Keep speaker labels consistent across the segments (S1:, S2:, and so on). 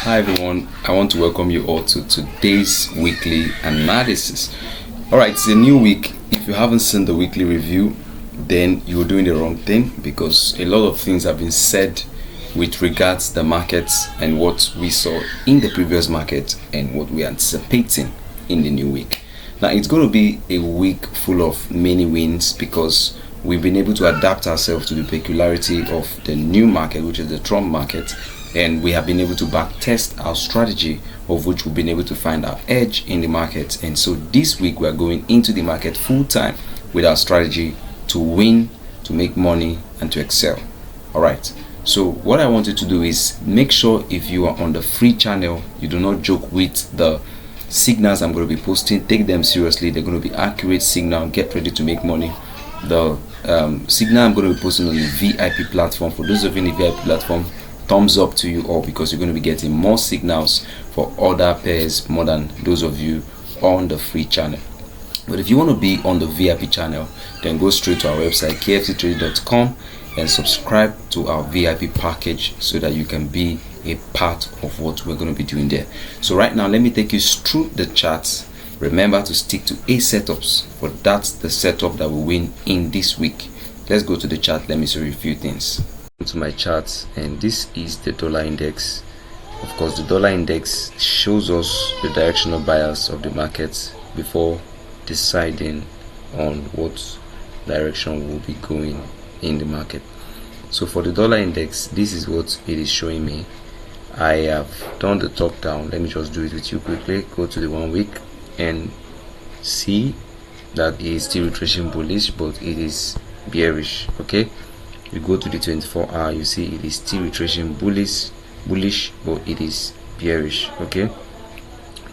S1: Hi everyone, I want to welcome you all to today's weekly analysis. Alright, it's a new week. If you haven't seen the weekly review, then you're doing the wrong thing, because a lot of things have been said with regards to the markets and what we saw in the previous market and what we are anticipating in the new week. Now, it's going to be a week full of many wins because we've been able to adapt ourselves to the peculiarity of the new market, which is the Trump market, and we have been able to back test our strategy, of which we've been able to find our edge in the market. And so this week we are going into the market full time with our strategy to win, to make money, and to excel. All right, so what I want you to do is make sure if you are on the free channel, you do not joke with the signals I'm going to be posting. Take them seriously. They're going to be accurate signal. Get ready to make money. The signal I'm going to be posting on the VIP platform, for those of you in the VIP platform, thumbs up to you all, because you're going to be getting more signals for other pairs more than those of you on the free channel. But if you want to be on the VIP channel, then go straight to our website kfttrade.com and subscribe to our VIP package so that you can be a part of what we're going to be doing there. So right now, let me take you through the charts. Remember to stick to A setups, for that's the setup that will win in this week. Let's go to the chart. Let me show you a few things. To my charts, and this is the dollar index. Of course, the dollar index shows us the directional bias of the markets before deciding on what direction will be going in the market. So for the dollar index, this is what it is showing me. I have done the top down. Let me just do it with you quickly. Go to the 1 week and see that it is still retracing bullish, but it is bearish. Okay, you go to the 24-hour, you see it is still retracing bullish, but it is bearish. Okay,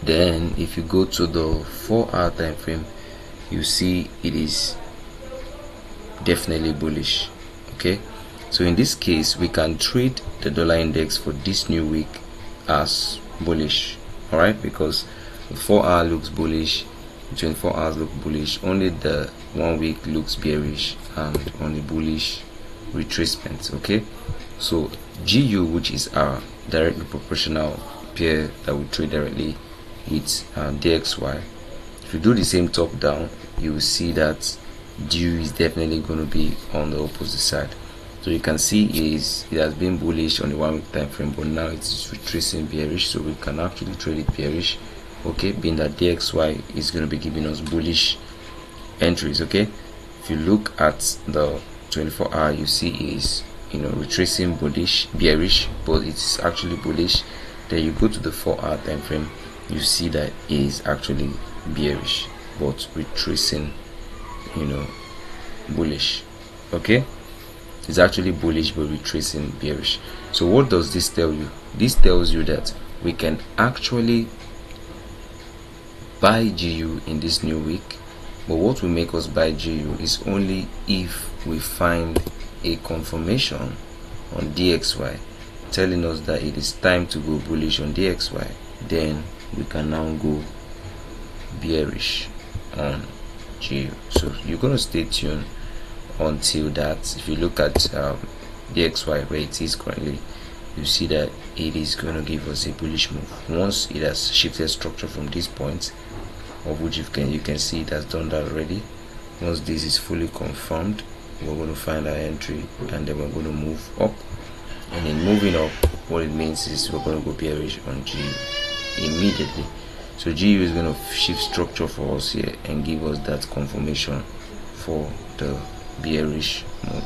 S1: then if you go to the 4-hour time frame, you see it is definitely bullish. Okay, so in this case, we can trade the dollar index for this new week as bullish. All right, because the 4-hour looks bullish, the 24 hours look bullish, only the 1 week looks bearish and only bullish retracement. Okay, so GU, which is our directly proportional pair that we trade directly with DXY, if you do the same top down, you will see that GU is definitely going to be on the opposite side. So you can see it has been bullish on the 1 week time frame, but now it's retracing bearish, so we can actually trade it bearish. Okay, being that DXY is going to be giving us bullish entries. Okay, if you look at the 24-hour, you see is retracing bullish, bearish, but it's actually bullish. Then you go to the 4-hour time frame, you see that it is actually bearish but retracing bullish. Okay, it's actually bullish but retracing bearish. So what does this tell you? This tells you that we can actually buy GU in this new week, but what will make us buy GU is only if we find a confirmation on DXY telling us that it is time to go bullish on DXY. Then we can now go bearish on GU. So you're going to stay tuned until that. If you look at DXY where it is currently, you see that it is going to give us a bullish move once it has shifted structure from this point, of which you can see it has done that already. Once this is fully confirmed, we're going to find our entry, and then we're going to move up. And in moving up, what it means is we're going to go bearish on GU immediately. So GU is going to shift structure for us here and give us that confirmation for the bearish move.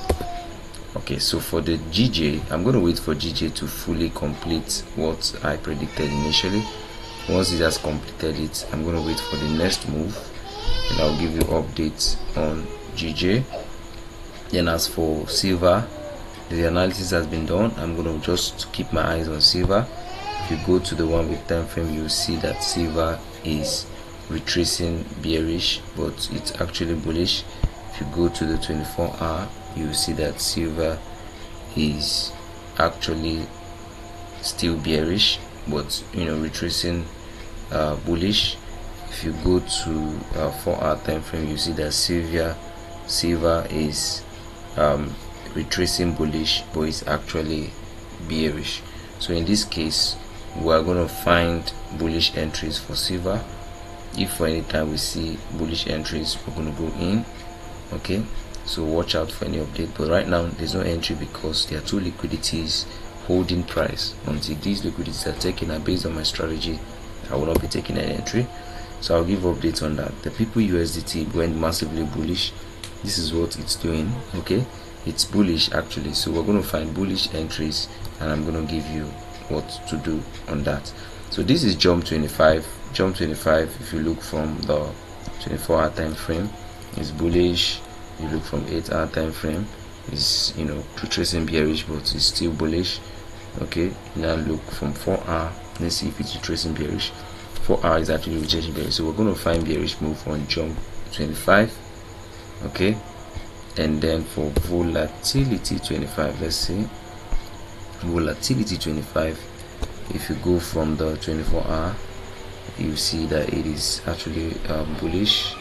S1: Okay, so for the GJ, I'm going to wait for GJ to fully complete what I predicted initially. Once it has completed it, I'm going to wait for the next move, and I'll give you updates on GJ. Then as for silver, the analysis has been done. I'm going to just keep my eyes on silver. If you go to the 1 week time frame, you will see that silver is retracing bearish, but it's actually bullish. If you go to the 24-hour, you will see that silver is actually still bearish, but retracing bullish. If you go to 4-hour time frame, you see that silver is retracing bullish, but it's actually bearish. So in this case, we are going to find bullish entries for silver. If for any time we see bullish entries, we're going to go in. Okay, so watch out for any update, but right now there's no entry because there are two liquidities holding price. Until these liquidities are taken, and based on my strategy, I will not be taking an entry, so I'll give updates on that. The people USDT went massively bullish. This is what it's doing. Okay, it's bullish actually, so we're going to find bullish entries, and I'm going to give you what to do on that. So this is jump 25. Jump 25, if you look from the 24-hour time frame, is bullish. You look from 8-hour time frame, is retracing bearish, but it's still bullish. Okay, now look from 4-hour. Let's see if it's retracing bearish. 4-hour is actually retracing bearish, so we're going to find bearish move on jump 25. Okay, and then for volatility 25, let's see volatility 25. If you go from the 24-hour, you see that it is actually bullish.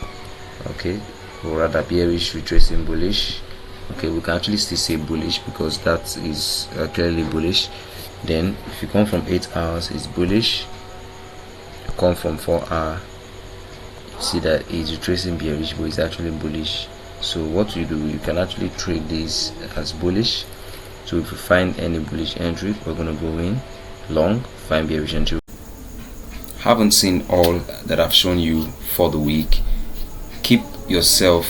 S1: Okay, or rather bearish retracing bullish. Okay, we can actually still say bullish because that is clearly bullish. Then if you come from 8 hours, it's bullish. You come from 4-hour, you see that it's retracing bearish, but it's actually bullish. So what you do, you can actually trade this as bullish. So if you find any bullish entry, we're going to go in long, find bearish entry. Haven't seen all that I've shown you for the week. Keep yourself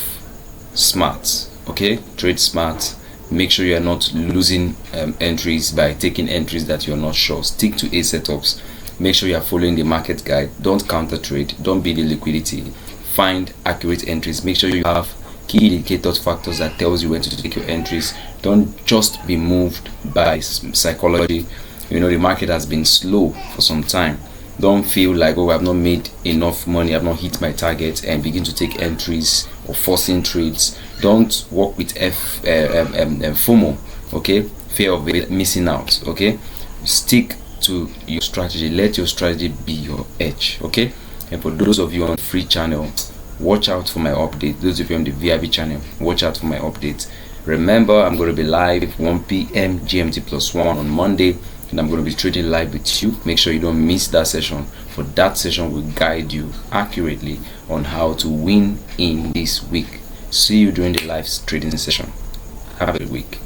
S1: smart. Okay, trade smart. Make sure you are not losing entries by taking entries that you're not sure. Stick to A setups. Make sure you are following the market guide. Don't counter trade. Don't be the liquidity. Find accurate entries. Make sure you have key indicator factors that tells you when to take your entries. Don't just be moved by psychology. The market has been slow for some time. Don't feel like, oh, I've not made enough money, I've not hit my target, and begin to take entries or forcing trades. Don't work with FOMO, okay, fear of missing out. Okay, stick to your strategy. Let your strategy be your edge. Okay, and for those of you on the free channel, watch out for my update. Those of you on the VIP channel, watch out for my updates. Remember, I'm going to be live 1 p.m. GMT +1 on Monday, and I'm going to be trading live with you. Make sure you don't miss that session, for that session will guide you accurately on how to win in this week. See you during the live trading session. Have a good week.